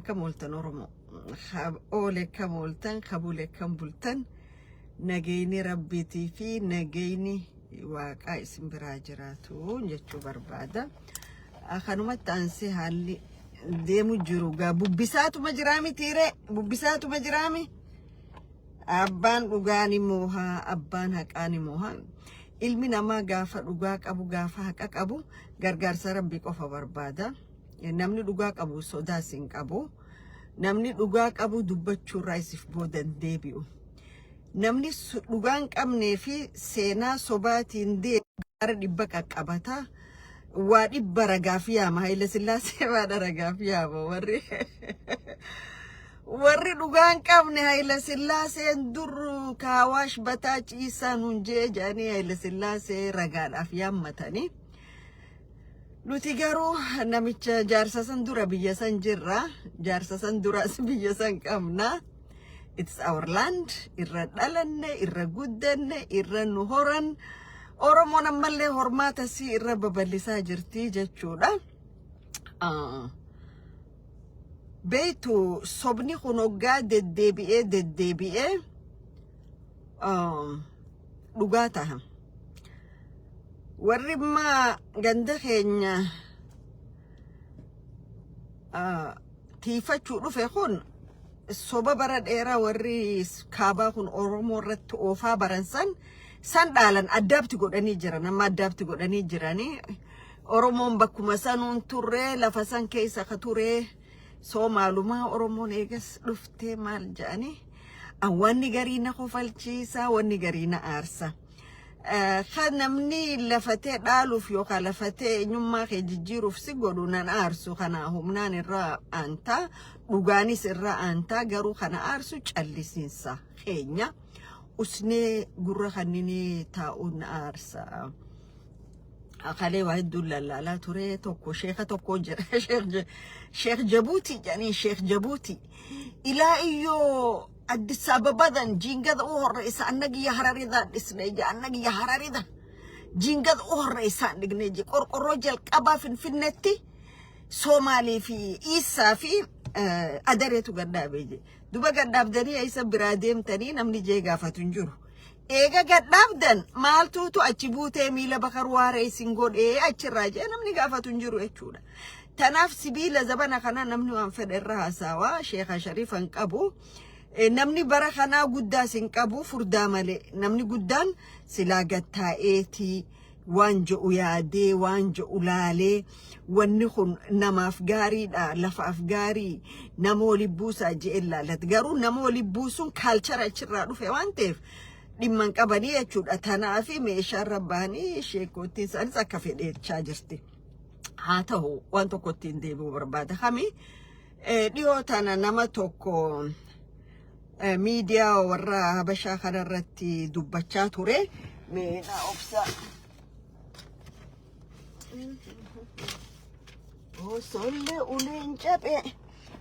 كمولتن أورمو خاب أولك كمولتن خبولك كمبولتن نجيني ربيتي في نجيني واقع اسم براجراتو نجتشو بربادا أخنوما تانسي هالي ديمو جروغا بوبساتو مجرامي تيري بوبساتو مجرامي أبان أغاني موها أبان هكاني موها ilmi namaa gaafa dhugaa qabu gaafa haqa qabu gargaarsa rabbii qofa barbaada namni dhugaa qabu sodaas hin qabu namni dhugaa qabu dubbachuu irraa isif boodan deebi'u namni dhugaan qabnee fi seenaa sobaatiin deebi'u dhibba qaqqabata waa dhibba ragaaf yaama Haayile Sillaasee waa ragaaf yaama warri dhugaan qabne Haayile Sillaaseen dur kaawash bataachi isaan hunjee jaanii Haayile Sillaasee ragaadhaaf yaammatanii nuti garuu namicha jaarsa san dura biyya san jirra jaarsa san duras biyya san qabna it's our land irra dhalanne irra guddanne irra nu horan Oromoon ammallee hormaata si irra babal'isaa jirti jechuudha Beitu sobni kunogaa deddeebi'ee dhugaa taha warri ma ganda keenya tiifachuu dhufe kun soba bara dheeraa warri kaabaa kun Oromoo irratti oofaa baransan san dhaalan addaabti godhanii jiran amma addaabti godhanii jiranii Oromoon bakkuma sanuun turree lafa san keessa ka turee So maalumaa Oromoon eegas dhuftee maal jedhanii wanni garii na kofalchiisa wanni garii na aarsa kan namni lafatee dhaaluuf yookaan lafatee eenyummaa kee jijjiiruuf si godhu nan aarsu kana humnaan irraa aantaa dhugaanis irraa aantaa garuu kana aarsu callisiinsa keenya usnee gurra kanneen taa'uun aarsa أخلي واحد دول لا ترى توكو شيخ توكو شيخ جبوتي يعني شيخ جبوتي إلى إيو أديس أبابا دان جينغاد أوه رئيس أنك يا هراري دا إسنيجا أنك يا هراري دا جينغاد أوه رئيس أنك نيجي الرجل كابا في النتي سومالي في إيسا في أدريتو قداب يجي دوبا قداب داني إيسا براديم تاني نمني جيغا فتنجرو Eega gadhaabdan maaltuutu achi buutee miila bakar waaree isin godhee achirraa jee namni gaafatu hin jiru jechuudha. Tanaaf sibiila zabana kana namni waan fedhe irra haasawaa Sheekha Sharifan qabu namni bara kanaa guddaas hin qabu furdaa malee namni guddaan silaa gattaa'eetii waan je'u yaadee waan je'u laalee wanni kun namaaf gaariidha lafaaf gaarii nama waliin buusaa je'e laallat garuu nama waliin buusuun kaalchara achirraa dhufe waan ta'eef dhimman qabanii jechuudha tanaaf meeshaan rabbaanii sheekootiin isaanis akka fedheechaa jirti haa ta'u waan tokko ittiin deebi'uu barbaada kami dhiyoo tana nama tokko miidiyaa warra habashaa kanarratti dubbachaa ture meena obsa solle uleen caphe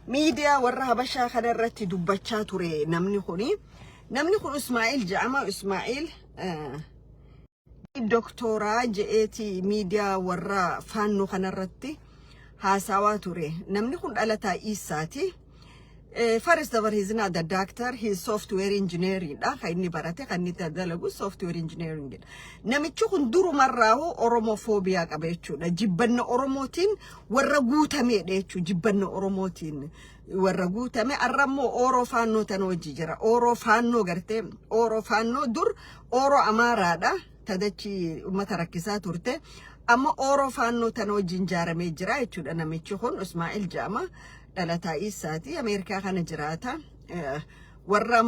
miidiyaa warra habashaa kanarratti dubbachaa ture namni kun Ismaa'il jedhama Ismaa'il doktora je'eeti miidiyaa warra faannoo kanarratti haasawaa ture namni kun dhalataa Isaati first of all he's not the doctor he's software engineering da kan inni barate kan inni dalagu software engineering namichi kun durumarraahu Oromophobia qaba jechuudha jibbanna Oromootiin warra guutamee jechuudha jibbanna Oromootiin warra guutame arrammoo Oro faannoo tan hojii jira Oro faannoo gartee Oro faannoo dur Oro Amaaraadha tadachi ummata rakkisaa turte amma Oro faannoo tan hojiin jaaramee jira jechuudha namichi kun Ismaa'il jedhama dhalataa Isaati Ameerikaa kana jiraata warra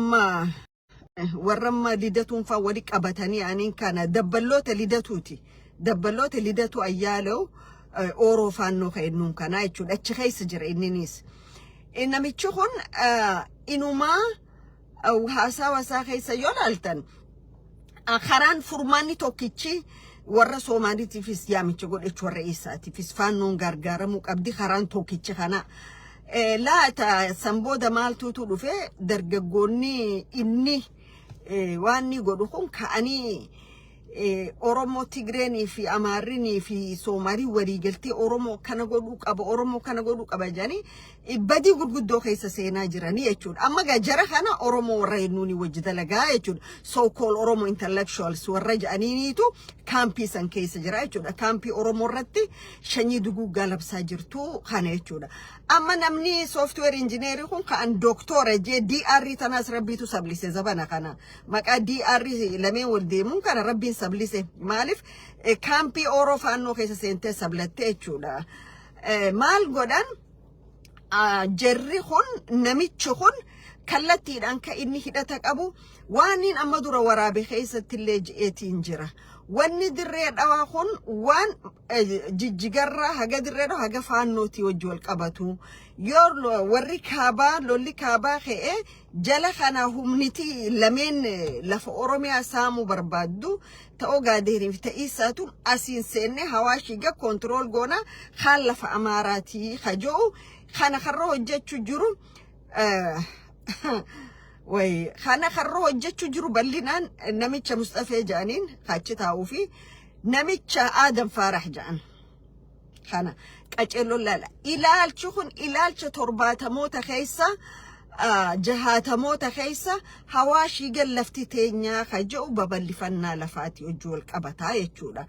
amma lidatuun faa wali qabatanii aniin kana dabballoota lidatuuti dabballoota lidatu ayyaalew Oro faannoo ka'ennuun kana jechuudha achi keessa jira inninis namichi kun inumaa haasawa isaa keessa yoo laaltan karaan furmaanni tokkichi warra Somaaliitiifis yaamicha godhechuu warra Isaatiifis faannoon gargaaramuu qabdi karaan tokkichi kana laata sambooda maaltuutu dhufe dargaggoonni inni waan ni godhu kun ka'anii Oromo Tigreni fi Amarini fi Somali wari galti Oromo kana godhu qaba Oromo kana godhu qaba jani badi gurguddoo keessa seenaa jiranii jechuudha. Amma jara kana Oromo warra nuuni wajji dalagaa jechuudha. So called Oromo intellectuals warra ja'aniiniitu kaampii san keessa jira jechuudha. Kaampii Oromo irratti shanyii duguuggaa labsaa jirtu kana jechuudha. Amma namni software engineer kun kan doktora je DR tanas rabbitu sablise zabana kana. Maqaa DR lameen wal deemuun kana rabbiin sablise. Maalif kaampii Oromoo faannoo keessa seentee sablatte jechuudha. Maal godhan jarri kun namichi kun kallattiidhaan ka inni hidhata qabu waaniin amma dura waraabe keessatti illee je'eetiin jira. Wanni dirree dhawaa kun waan jijjigarraa haga dirree dhawaa haga faannooti wajji wal qabatu. Yoo warri kaabaa lolli kaabaa ka'ee jala kana humniti lameen lafa Oromiyaa saamuu barbaaddu ta'oo gaadeeriif ta'iisaatu asiin seenne hawaashiga kontirool goona kaan lafa Amaaraatii hajoo kana karra hojjechuu jiru way kana karra hojjechuu jiru bal'inaan namicha Mustafee ja'aniin achi taa'uu fi namicha Adam Faarax ja'an kana qaceelloon laala ilaalchi kun ilaalcha torbaatamoota keessa jahaatamoota keessa hawaashii gallafti teenyaa haja'u babal'ifannaa lafaati hojii wal qabataa jechuudha.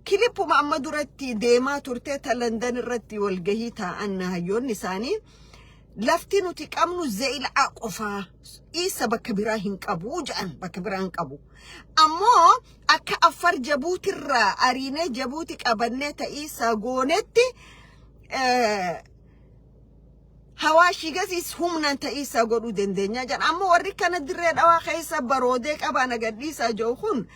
Kilipuma amma duratti deemaa turte ta London irratti wal gahii taa'an hayyoonni isaanii lafti nuti qabnu zeeilaa qofaa isa bakka biraa hin qabu ja'an bakka biraa hin qabu. Ammoo akka Afar Jabuutirraa ariinee Jabuuti qabannee ta'iisaa goonetti hawaashii gasiis humnaan ta'iisaa godhuu dandeenya ja'an. Ammoo warri kana dirree dhawaa keessa baroodee qabaan agadhiisaa jiru kun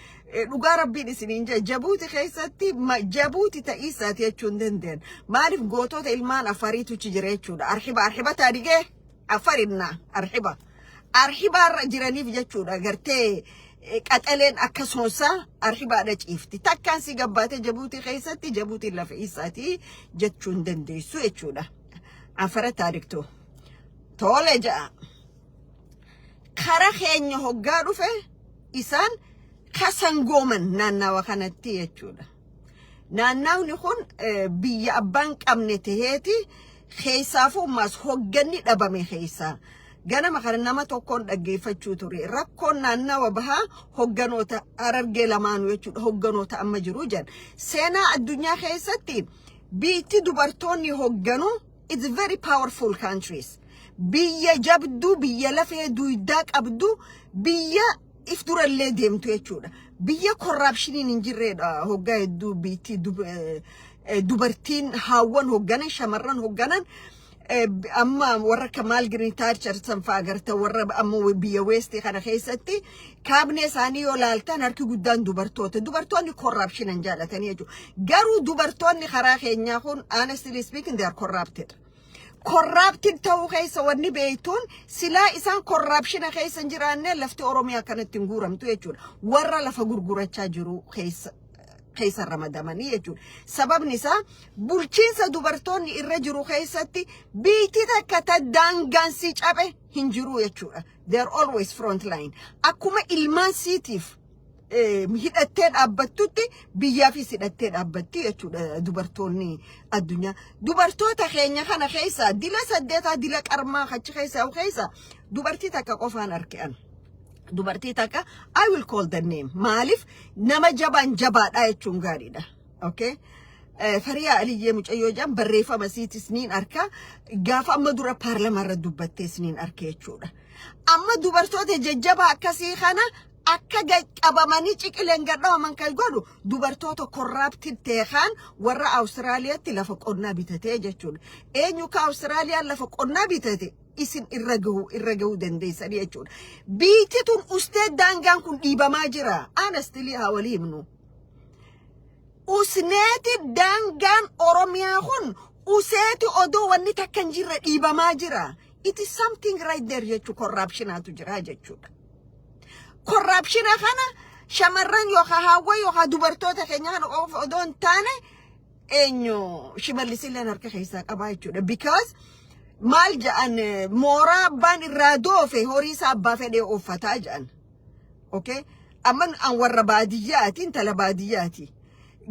dhugaa rabbiin isiniin jaa Jabuuti keessatti Jabuuti ta'iisaati jechuu hin dandeenye. Maaliif gootota ilmaan Afariitu jira jechuudha. Arhiba taadigee Afarinnaa arhibaarra jiraniif jechuudha. Gartee qaxaleen akkasumasaa arhibaadha ciifti. Takkaan si gabbaate Jabuuti keessatti Jabuutiin lafa isaati jechuu hin dandeessu jechuudha. Afara taadiktu tole ja'a. Kara keenya hoggaa dhufe isaan kasangooman naannawa kanatti jechuudha. Naannawni kun biyya abbaan qabne taheeti keessaafuu mas hogganni dhabame keessaa. Ganama kana nama tokkoon dhaggeeffachuu ture. Rakkoon naannawa bahaa hogganoota Harargee lamaanuu jechuudha. Hogganoota amma jiru jedhan. Seenaa addunyaa keessatti biitti dubartoonni hogganu it's very powerful countries. Biyya jabdu, biyya lafee duwidaa qabdu, biyya ifdurallee deemtu jechuudha. Biyya corruptioniin hin jirredha. Hoggaa hedduu biitti dubartiin haawwan hogganan shamarran hogganan amma warra Kamaal Green Thatcher sanfaa agarta warra amma biyya West kana keessatti kaabinee isaanii yoo laaltan harki guddaan dubartoota. Dubartoonni corruption jaalatanii jechuudha. Garuu dubartoonni karaa keenyaa kun honestly speaking they are corrupted. Corrupted ta'uu keessa wanni beeytuun silaa isaan corruption keessa hin jiraanne lafti Oromiyaa kanatti hin guuramtu jechuudha. Warra lafa gurgurachaa jiru keessa ramadamanii jechuudha. Sababni isaa bulchiinsa dubartoonni irra jiru keessatti biitti takka ta daangaansii cabe hin jiru jechuudha. They are always front line. Akkuma ilmaan siitiif hidhattee dhaabbattutti biyyaafis hidhattee dhaabbatti jechuudha dubartoonni addunyaa. Dubartoota keenya kana keessa dila 8 dila qarmaa achi keessa dubartii takka qofaan arke'an. Dubartii takka I will call the name. Maalif nama jabaan jabaadha jechuun gaariidha. Okay? Fariyaa Aliyyee Mucayyoo jaan barreeffama siitis niin arka gaafa amma dura paarlamaarra dubbattees niin arke jechuudha. Amma dubartoota jajjabaa akkasii kana akka qabamanii ciqileen gadhawaman kan godhu dubartoota corrupted ta'an warra Awustiraaliyaatti lafa qonnaa bitatee jechuudha. Eenyu ka Awustiraaliyaan lafa qonnaa bitate isin irra gahuu dandeessanii jechuudha. Biitti tun ustee daangaan kun dhiibamaa jira. Honestly haa walii himnu. Usneeti daangaan Oromiyaa kun useeti odoo wanni takka hin jirre dhiibamaa jira. It is something right there jechuudha. Corruptionaatu jira jechuudha. Corruption kana shamarran yookaan haawwa yookaan dubartoota keenya kana odoo hin taane eenyu shimallisilleen harka keessaa qabaa jechuudha. Because maal ja'an mooraa abbaan irraa doofe horii isaa abbaa fedhee uffataa ja'an. Okay? أمن أن ور باديات انت لبادياتي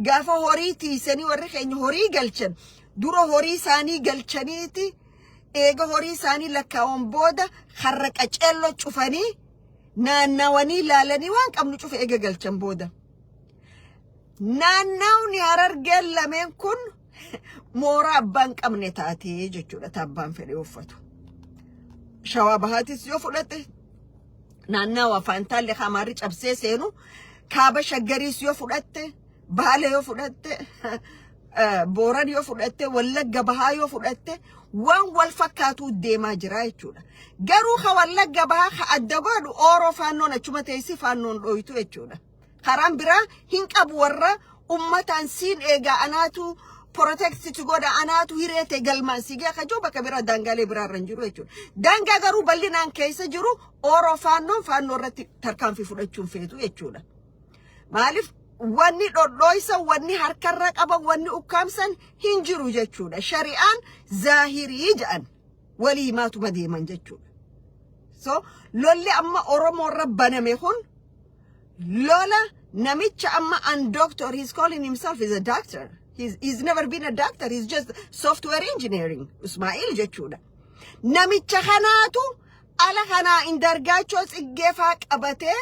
قافا هوريتي سني ورخين هوري قلشن دورو هوري ساني قلشنيتي إيغا هوري ساني لكاون بودا خرق أجألو تشوفاني ناناواني لالاني وان قم نشوف إيغا قلشن بودا ناناوني هررقل لمن كن مورا بانك أمنتاتي جيشولا تابان في اليوفتو شوابهاتي سيوفلته ناناوا فانتالي خماريج أبسي سينو كابا شجريس يوفلته باله يوفلته بوران يوفلته ولا جبها يوفلته وان والفكاتو ديما جراي جولا جروخا ولا جبها خدبان أورو فانون أشوما تيسي فانون رويتو جولا خرام برا هنك أبورا أمة سين إيجا أناتو protect to go da anatu hirete galman siga kajoba kabira dangale bira ranjuru echu danga garu ballina an keisa juru oro fanno ratti tarkan fi fudachun fetu echuda malif wanni doddoisa wanni harkarra qaba wanni ukamsan hinjiru jechuda shari'an zahiri jan wali matu madiman jechuda so lolli amma oromo rabbana mehun lola namicha amma an doctor, he's calling himself as a doctor. He's never been a doctor. He's just software engineering. Ismail jechuudha. Namicha kanaatu ala kana indargachos iggefa qabate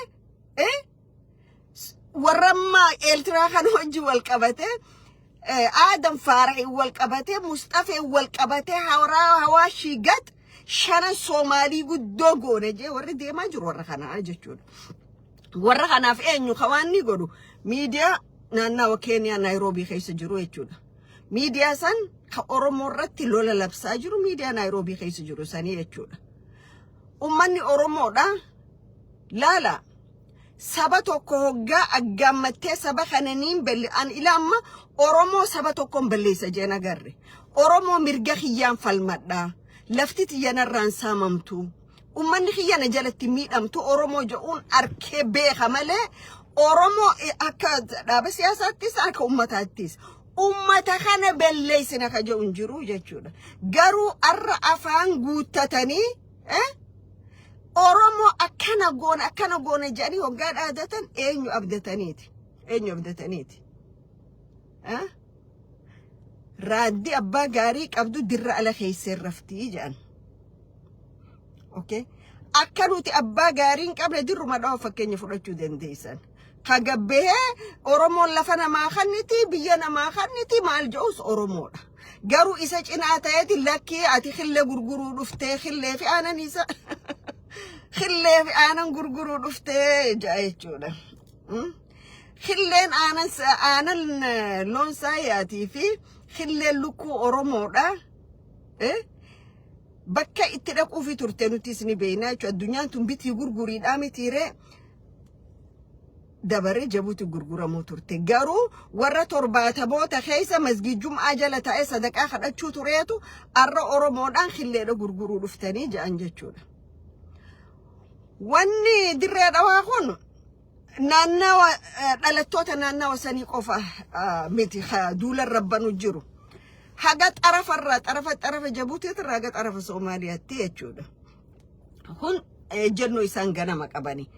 warramma eltra kan hojji wal qabate Adam Farhi wal qabate Mustafa wal qabate hawashi gat shana Somali guddo gone je warri deema jiru warra kana jechuudha. Warra kanaaf eenyu kawanni godhu media naannawa Kenya Nairobi keessa jiru jechuudha. Media san ka Oromoo irratti lola labsaa jiru media Nairobi keessa jiru sanii jechuudha. Ummanni Oromoodha laala saba tokko hoggaa aggaammattee saba kananiin bal'aan ilaamma Oromoo saba tokkoon balleessa jeen agarre. Oromoo mirga kiyyaan falmadha. Lafti xiyyanarraan saamamtu. Ummanni kiyyana jalatti miidhamtu Oromoo je'uun arkee beeka malee Oromoo akka dhaaba siyaasaattis akka ummataattis ummata kana balleessina ka je'uun jiru jechuudha. Garuu arra afaan guuttatanii Oromoo akkana goona jedhanii hoggaa dhaadatan eenyu abdataniiti. Raaddi abbaa gaarii qabdu dirra ala keesseen raftii jedhan. Okay? Akka nuti abbaa gaariin qabne dirruma dhawa fakkeenya fudhachuu dandeessan. Kagabbee Oromoon lafa namaa kanniti biyya namaa kanniti maal je'us Oromoodha. Garuu isa cinaa ta'eeti lakkii ati khillee gurguruu dhuftee khillee fi aanan isa khillee fi aanan gurguruu dhuftee ja'a jechuudha. Khilleen aanan loon saayaatii fi khilleen lukkuu Oromoodha. Bakka itti dhaquufi turte nuti isni beeknaa jechuudha. Addunyaan tun bitii gurguriidhaa mitiiree dabaree jabuuti gurguramuu turte. Garuu warra torbaatamoota keessa masgii Jum'aa jala ta'ee sadaqaa kadhachuu tureetu arra Oromoodhaan khilleedha gurguruu dhuftanii ja'an jechuudha. Wanni dirree dhawaa kun naannawa dhalattoota naannawa sanii qofa miti duulan rabbanu jiru. Haga xarafa jabuutiitirra haga xarafa Soomaaliyaatti jechuudha. Kun ejjennoo isaan ganama qabani.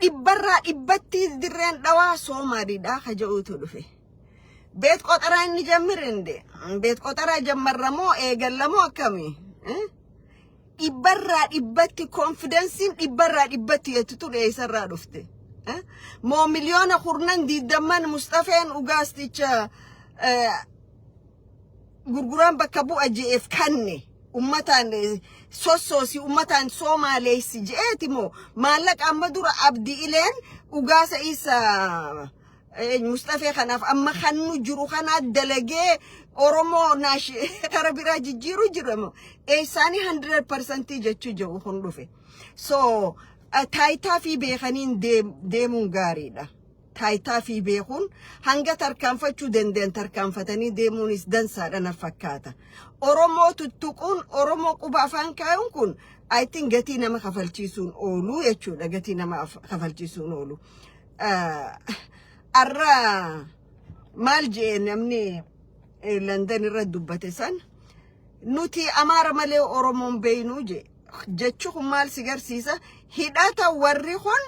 Dhibbarraa dhibbatti dirreen dhawaa Soomaaliidhaa ka je'uutu dhufe. Beet qoxaraa inni jammirinde. Beet qoxaraa jammarramoo eegallamoo akkamii? Dhibbarraa dhibbatti konfidensiin dhibbarraa dhibbatti jettutu dheessarraa dhufte. Moo miliyoona kurnan diidamman Mustafeen Ugaasticha gurguraan bakka bu'a je'eef kanne ummataan sossoosi ummataan Soomaaleessi je'eeti moo maallaqa amma dura abdi ileen Ugaasa isa Mustafee kanaaf amma kannu jiru kanaa dalagee Oromoo naashi kara biraa jijjiiru jiramoo eessaanii 100% jechuu jiru kun dhufe. So taayitaa fi beekaniin deemuun gaariidha. Taayitaa fi beekuun hanga tarkaanfachuu danda'an tarkaanfatanii deemuunis dansaadha na fakkaata. Oromoo tuttuquun Oromoo quba afaan kaa'uun kun I think gatii nama kafalchiisuun oolu jechuudha. Gatii nama kafalchiisuun oolu. Arra maal jee namni London irra dubbate san nuti Amaara malee Oromoon beeynuu jechuu kun maal si garsiisa hidhata warri kun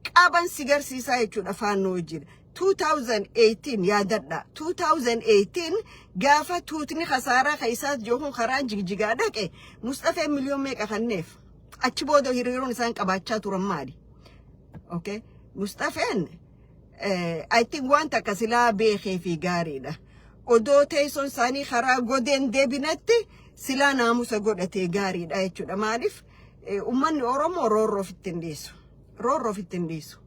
qaban sigarsiisaa jechuudha faannoo wajjin 2018 yaadadha 2018 gaafa tuutni khasaaraa keessaa johuun karaa jigjigaa dhaqe Mustafaa miliyoon meeqa kanneef achi booda hiriiroon isaan qabaachaa turan maali okay Mustafaan I think wanta akasilaa beekee fi gaariidha odoo teessoon isaanii karaa godeen deebinatti silaa naamusa godhatee gaariidha jechuudha maaliif ummanni Oromoo roorroo fittin dhiisu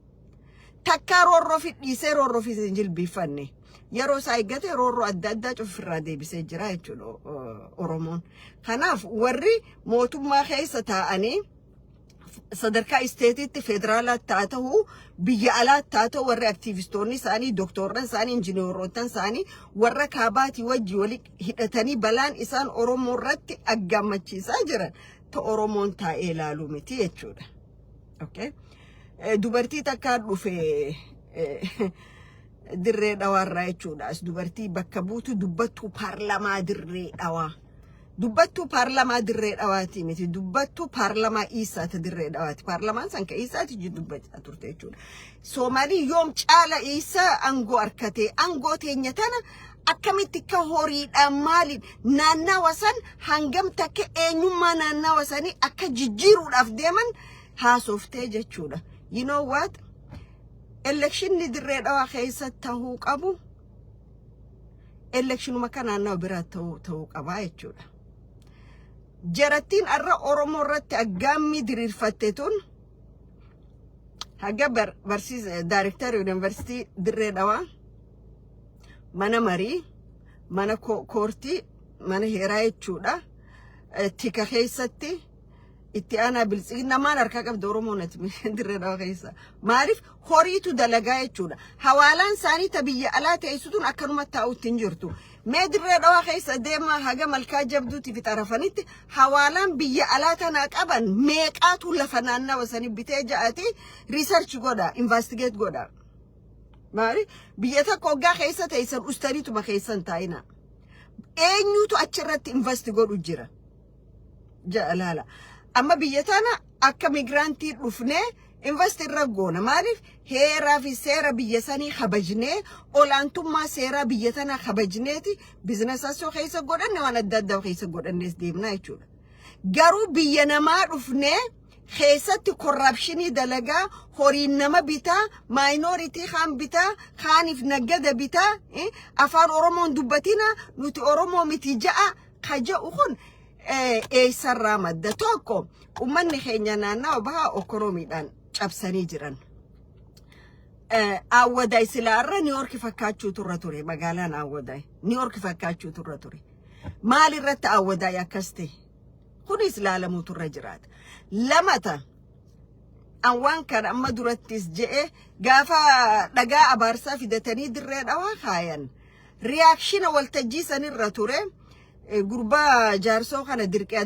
takka roorroo fidhiisee roorroo fi jilbifanne yeroo isaa eeggate roorroo adda addaa cufirraa deebisee jira jechuudha Oromoon kanaaf warri mootummaa keessa taa'anii sadarkaa isteetitti federaalaatti haa ta'u biyya alaatti haa ta'u warri aktiivistoonni isaanii doktorran isaanii injineerootan isaanii warra kaabaatii wajji wali hidhatanii balaan isaan Oromoo irratti aggammachiisaa jiran ta Oromoon taa'ee ilaaluu miti jechuudha okay dubartii takka dhufe dirree dhawaarraa jechuudha as dubartii bakka buutu dubbattuu paarlamaa dirree dhawaa dubbattuu paarlamaa dirree dhawaati miti dubbattuu paarlamaa Isaati dirree dhawaati paarlamaan san ka Isaati dubbachaa turte jechuudha Soomaalii yoom caala Isaa angoo arkatee angoo teenya tana akkamitti ka horiidhaan maaliin naannawa san hangam takka eenyummaa naannawa sanii akka jijjiiruudhaaf deeman haasoftee jechuudha you know what election ni dirree dhawaa keessa ta'uu qabu election maka naannawa biraa ta'uu qabaa jechuudha jarattiin arra Oromoo irratti aggaammi diriirfatte tun haga barsiisa director university dirree dhawaa mana marii mana koortii mana heeraa jechuudha tika keessatti itti aanaa biltsiginna maan harkaa qabda Oromoonati dirree dhawaa keessa maaliif horiitu dalagaa jechuudha hawaalaan isaanii ta biyya alaa teessituun akkanuma taa'utti hin jirtu mee dirree dhawaa keessa deemaa haga malkaa jabduuti fi xarafanitti hawaalaan biyya alaa tanaa qaban meeqaatu lafa naannawa sanii bitee ja'atee research godha investigate godha maali biyya takka hoggaa keessa teessan ustariituma keessan taa'ina eenyutu achirratti invest godhu jira ja'alaala amma biyya tana akka migrantii dhufnee invest irra goona maaliif heeraa fi seera biyya sanii kabajnee olaantummaa seeraa biyya tana kabajneeti bizinesaasoo keessa godhanne waan adda addaa keessa godhannees deemnaa jechuudha garuu biyya namaa dhufnee keessatti corruptionii dalagaa horiin nama bitaa minority kaan bitaa kaaniif naggada bitaa afaan Oromoon dubbatina nuti Oromoo miti ja'a kaja'u kun eessarraa madda tokko ummanni keenya naannaa bahaa okoromiidhaan cabsanii jiran Awwadaay silaarra New York fakkaachuu turra ture magaalaan Awwadaay New York fakkaachuu turra ture maal irratti Awwadaay akkas ta'e kunis laalamuu turra jiraata lamata awwaan kan amma durattis je'e gaafa dhagaa abaarsaa fidatanii dirree dhawaa kaayan reaction waltajjii sanirra ture gurbaa jaarsoo kana dirqee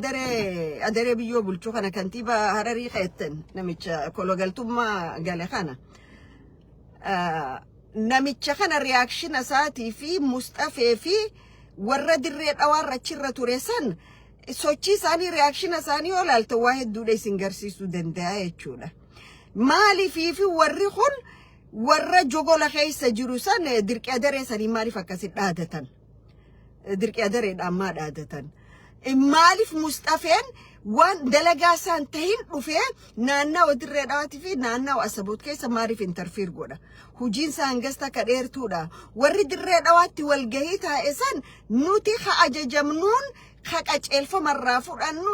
adaree biyyoo bulchuu kana kantiibaa Hararii qaetten namicha kologaltummaa gale kana namicha kana reaction isaatii fi Mustafaa fi warra dirree dhawaarra achirra ture san sochii isaanii reaction isaanii olaalta waa hedduudha isin garsiisuu danda'a jechuudha maaliif fi warri kun warra jogola keessa jiru san dirqee adaree sanii maaliif akkasitti dhaadatan dirqee adareedhaan maa dhaadatan maaliif Mustafaan waan dalagaa isaan tahin dhufee naannawa dirree dhawaatii fi naannawa Asaboot keessa maaliif interfere godha hujiin isaan gasta ka dheertuudha warri dirree dhawaatti walgahii taa'e san nuti ka ajajamnuun ka qaceelfamarraa fudhannu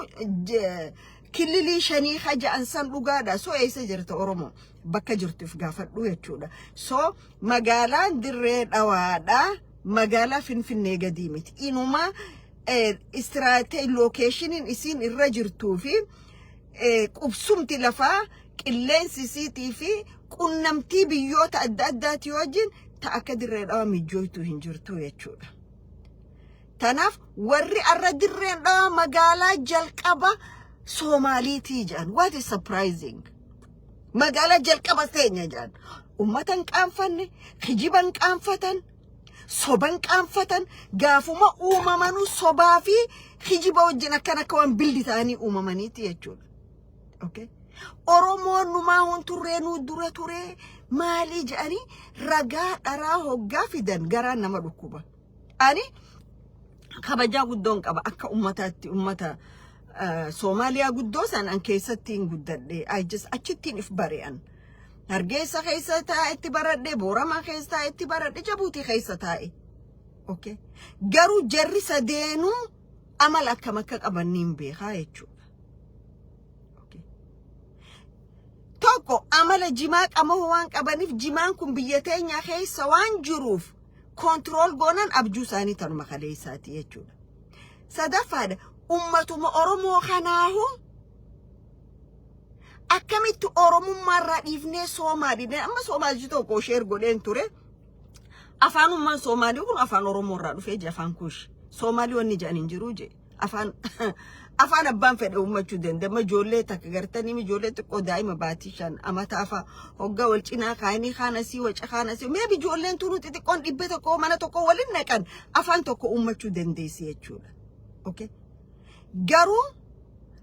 kililii shanii ka ja'an san dhugaadha so eessa jirta Oromoo bakka jirtuuf gaafadhu jechuudha so magaalaan dirree dhawaadha magaalaa Finfinnee gadii miti inuma istiraatee lokeeshiniin isiin irra jirtuu fi qubsumti lafaa qilleensi isiitii fi qunnamtii biyyoota adda addaati wajjin ta akka dirree dhawaa mijjooytu hin jirtu jechuudha tanaaf warri arra dirreen dhawaa magaalaa jalqaba Soomaaliitii jedhan what is surprising magaalaa jalqaba teenya jedhan ummatan qaanfanne kijiban qaanfatan soban qaanfatan gaafuma uumamanu sobaa fi kijiba wajjin akkana akka waan bildi ta'anii uumamaniiti jechuudha okay Oromoo numaa hon turree nu dura ture maali jedhanii ragaa dharaa hoggaa fidan garaa nama dhukkuba. Ani kabajaa guddoon qaba akka ummataatti ummata Soomaaliyaa guddoo san an keessatti hin guddadhe achittiin if bari'an. Hargeysa keessa taa'e itti baradhe Booramaa keessa taa'e itti baradhe Jabuutii keessa taa'e. Okay. Garuu jarri sadeenuu amal akkam akka qabanniin beekaa jechuudha. Okay. Tokko amala jimaa qamoo waan qabaniif jimaan kun biyya teenya keessa waan jiruuf kontrool goonan abjuu isaanii tanuma kaleessaati jechuudha. Sadaffaadha ummatuma Oromoo kanaahu akkamitti Oromummaarraa dhiifnee Soomaalii amma Soomaalii tokko sheer godheen ture. Afaanummaan Soomaalii kun afaan Oromoorraa dhufee je afaan kuush. Soomaalii wanni jedhan hin jiru je. Afaan abbaan fedhe ummachuu dandama ijoollee takka gartanii ijoollee xiqqoo daa'ima baatii 5 amata afaa hoggaa wal cinaa kaanii kaanasii waca kaanasii mee ijoolleen tunu xixiqqoon dhibbe tokko mana tokko waliin naqan afaan tokko ummachuu dandeessi jechuudha. Okay. Garuu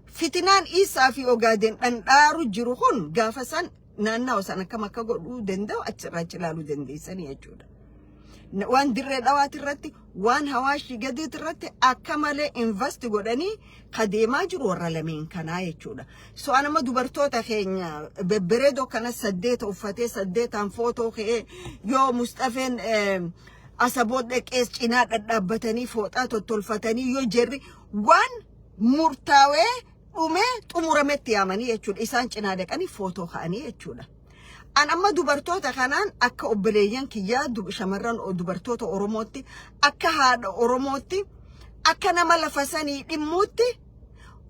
fitinaan Isaa fi Ogaaden dhandhaaru jiru kun gaafa san naannawa san akkam akka godhuu danda'u achirraa ilaaluu dandeessanii jechuudha. Waan dirree dhawaati irratti waan hawaashi gadiitti irratti akka malee invest godhanii kadeemaa jiru warra lameen kanaa jechuudha. So anama dubartoota keenya bebbereedoo kana 8 uffatee 8 footoo ka'ee yoo Mustafeen asaboot dhaqees cinaa dhadhaabbatanii fooxaa tottolfatanii yoo jerri waan murtaawee dhumee xumurametti yaamanii jechuudha. Isaan cinaa dhaqanii footoo ka'anii jechuudha. An amma dubartoota kanaan akka obboleeyyan kiyyaa shamarran dubartoota Oromootti akka haadha Oromootti akka nama lafa sanii dhimmuutti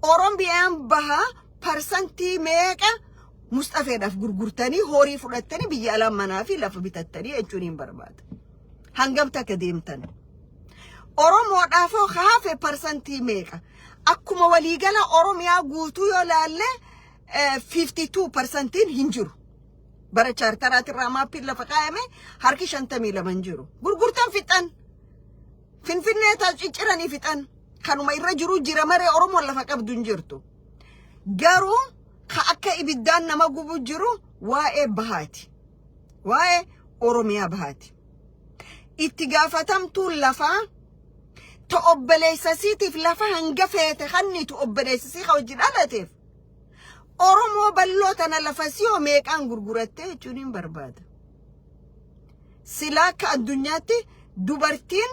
Oromiyaan bahaa parsantii meeqa Mustafeedhaaf gurgurtanii horii fudhattanii biyya alaan manaa fi lafa bitattanii jechuun hin barbaada. Hangamta akka deemtan. Oromoodhaafoo haafe parsantii meeqa akkuma waliigala Oromiyaa guutuu yoo laalle 52% hin jiru. Bara chartaratirraa maappiin lafa kaayame harki 52 jiru. Gurgurtan fixan. Finfinnee cicciranii fixan. Kanuma irra jiru jira maree Oromoo lafa qabdu hin jirtu. Garuu ka akka ibiddaan nama gubu jiru waa'ee bahaati. Waa'ee Oromiyaa bahaati. Itti gaafatamtuun lafaa to obboleessasiitiif lafa hanga feete kannitu obboleessasii ka wajjin dhalateef. Oromoo balloota na lafa siyoo meeqaan gurguratte jechuun hin barbaada. Silaa akka addunyaatti dubartiin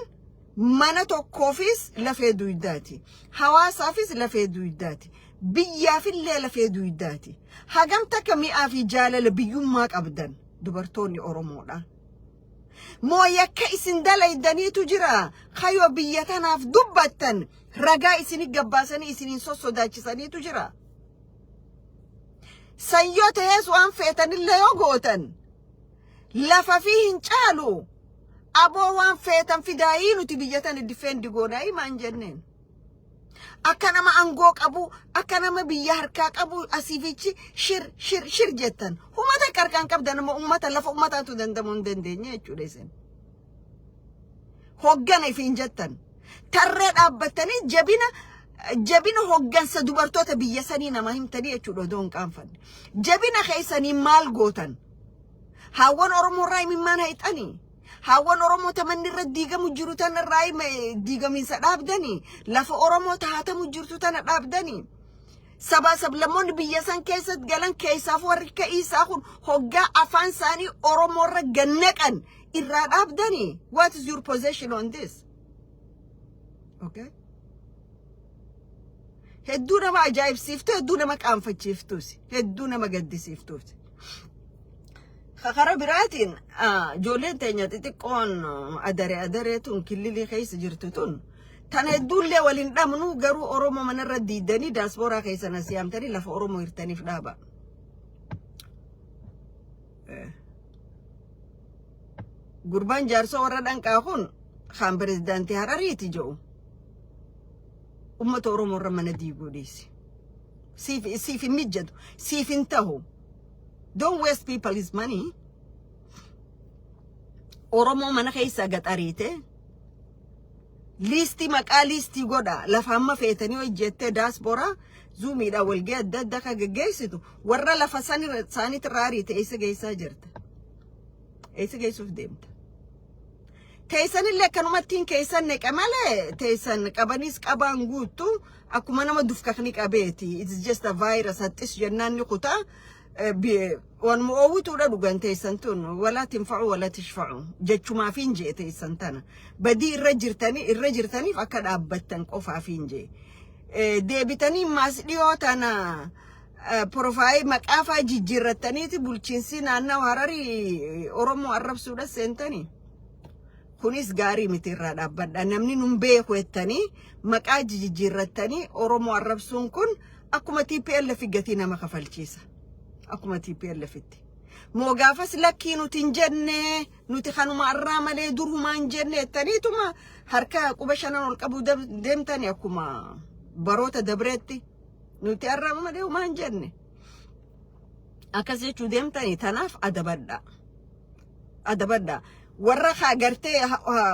mana tokkoofis lafee duydaati. Hawaasaafis lafee duydaati. Biyyaafillee lafee duydaati. Hagamta akka mi'aa fi jaalala biyyummaa qabdan dubartoonni Oromoodha. Moo yakka isin dalaydaniitu jira. Kayoo biyya kanaaf dubbattan ragaa isinii gabbaasanii isiniin sossodaachisaniitu jira. Sayyoo ta'es waan feetanillee yoo gootan lafa fi hin caalu aboo waan feetan fidaayii nuti biyyatan difeendi goonaa himaan jenneen. Akka nama angoo qabu akka nama biyya harkaa qabu asiifichi shir jettan. Ummata qarqaan qabdan nama ummata lafa ummataatu dandamuu hin dandeenye jechuudha isin. Hoggana ifiin jettan. Tarree dhaabbattanii jabina hoggansa dubartoota biyya sanii nama himtanii jechuudha doon qaanfanne. Jabina keessanii maal gootan? Haawwan Oromoo irraa himimmaan hayxanii. Haawwan Oromoo tamanni irra diigamu jiru tana irraa diigamiinsa dhaabdanii. Lafa Oromoo taatamu jirtu tana dhaabdanii. Sabaa sablammoonni biyya san keessatti galan keessaaf warri ka'iisaa kun hoggaa afaan isaanii Oromoo irra gannaqan irraa dhaabdanii. What is your position on this? Okay? Hedduu nama ajaa'ibsiiftu, hedduu nama qaanfachiiftus, hedduu nama gaddisiiftus. Kakara biraatiin ijoolleen teenya xixiqqoon adareetun killilii keessa jirtu tun tan hedduullee waliin dhabnu garuu Oromoo manarra diidanii daaspooraa keessa na siyaamtanii lafa Oromoo hirtaniif dhaaba. Gurbaan jaarsoo warra dhanqaa kun kan pirezidaantii Harariiti jedhu. Ummata Oromoo irra mana diiguu dhiisi. Siif hin mijjatu, siif hin ta'u. Don't waste people's money. Oromoo mana keessa gaxariite listi maqaa listi godha lafa amma feetanii hojjettee diaspora zuumiidha walgee adda addaa ka geggeessitu warra lafa saanit raarii ta'eessa geessaa jirta. Eessa geessuuf deemta? Teessan illee akkanumattiin keessan neqa malee teessan qabanis qabaan guuttu akkuma nama dufkakni qabeeti. It's just a virus hattis jennaan ni kutaa. Wan mu'awwituudha dhugan teessan tun walaa tinfa'u walaa tishfa'u jechumaa fi injee teessan tana badii irra jirtaniif akka dhaabbattan qofaa fi injee deebitanii maas dhiyoo tana profaayil maqaafaa jijjiirrattaniiti bulchiinsi naannoo Hararii Oromoo arrabsuudha seentanii kunis gaarii miti irraa dhaabbadha namni nun beeku jettanii maqaa jijjiirrattanii Oromoo arrabsuun kun akkuma TPLF gatii nama kafalchiisa. Akkuma TPLFitti moo gaafas lakkii nuti hin jenne nuti kanuma arraa malee durumaa hin jenne jettaniituma harka quba shanan ol qabu deemtani akkuma baroota dabreetti nuti arraa malee umaa hin jenne akkas jechuu deemtani tanaaf adabadha warra gartee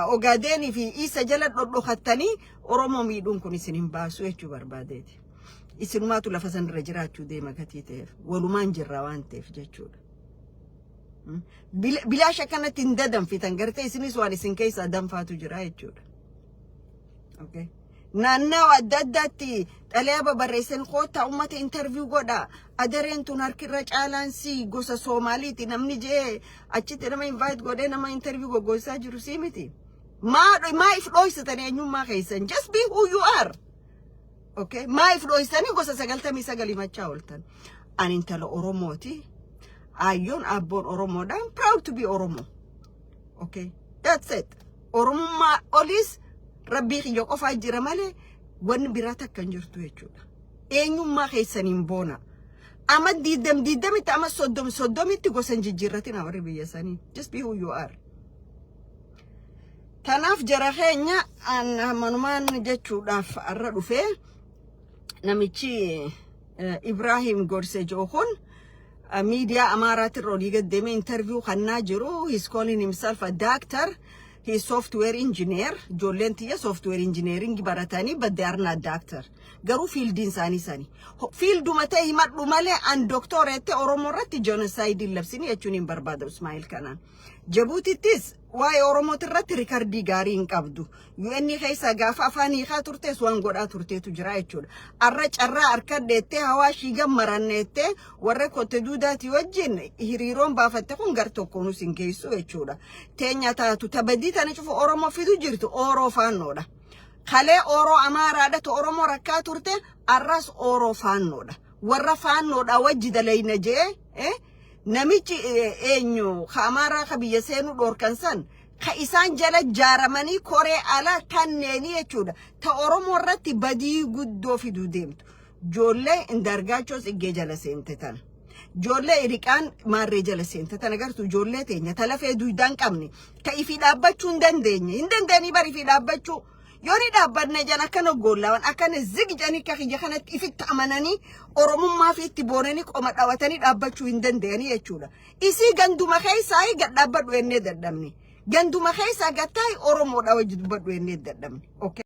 Ogaadeenii fi isa jala dhodhokattanii Oromoo miidhuun kun isin hin baasu jechuu barbaadeeti. Isinumaatu lafa sanirra jiraachuu deema gatii ta'eef walumaan jirra waan ta'eef jechuudha. Bilaash akkanatti hin dadanfitan gartee isinis waan isin keessaa danfaatu jira jechuudha. Okay. Naannoo adda addaatti xalayaa babarreessan koottaa uummata interview godha. Adareen tun harkirra caalaansi gosa Soomaaliiti namni jee achitti nama invite godhee nama interview goggoisaa jiru sii miti. Maa if dhoysatanii eenyummaa keessan just be who you are. Okay, maif dhoysanii gosa 99 machaa oltan. Ani intala Oromooti. Ayyoon abboon Oromoodhaan proud to be Oromo. Okay, that's it. Oromummaa olis rabbii kiyya qofaa jira malee wanni biraa takka hin jirtu jechuudha. Eenyummaa keessaniin boona. Ama diidamitti ama soddomitti gosa hin jijjiirratin warri biyya sanii. Just be who you are. Tanaaf jara keenya manumaan jechuudhaaf arra dhufee namichi Ibrahim Gorse Johon media Amaaraati roolii gaddeeme interview kannaa jiru. He's calling himself a doctor. He's software engineer. Ijoolleen tiyya software engineering baratanii but they are not doctor. Garuu fiildiin isaanii. Fiilduma ta'e himadhu malee an doktoreette Oromoo irratti genocide labsini jechuun hin barbaadu Ismail kanaan. Jabuutittis waa'ee Oromooti irratti rikardii gaarii hin qabdu. UN keessa gaafa afaan hiikaa turtes waan godhaa turteetu jira jechuudha. Arra carraa harkadheettee hawaashii gammaranneettee warra kotte duudaati wajjin hiriiroon baafatte kun gar tokkoon sin geessu jechuudha. Teenya taatu tabadii tana cufu Oromoo fidu jirtu Oroo faannoodha. Kalee Oroo Amaaraadha to Oromoo rakkaa turte arras Oroo faannoodha. Warra faannoodha wajji dalayna jee namichi eenyu Amaaraa ka biyya seenuu dhorkan san ka isaan jala jaaramanii koree ala kanneenii jechuudha. Ta Oromoo irratti badii guddoo fiduu deemtu. Ijoollee indargaachoos iggee jala seente tana. Ijoollee iriqaan maarree jala seente tana agartu ijoollee teenya talafee duudaan qabne ka ifii dhaabbachuu hin dandeenye bari ifii dhaabbachuu. Yooni dhaabbanne jan akkana gollawan akkana zigjanii akka kiyya kanatti ifitti amananii Oromummaa fi itti boonanii qoma dhawatanii dhaabbachuu hin dandeenye jechuudha. Isii ganduma keessaa gad dhaabbadhu ennee dadhabne. Ganduma keessaa gattaay Oromoodha wajji dubbadhu ennee dadhabne. Okay.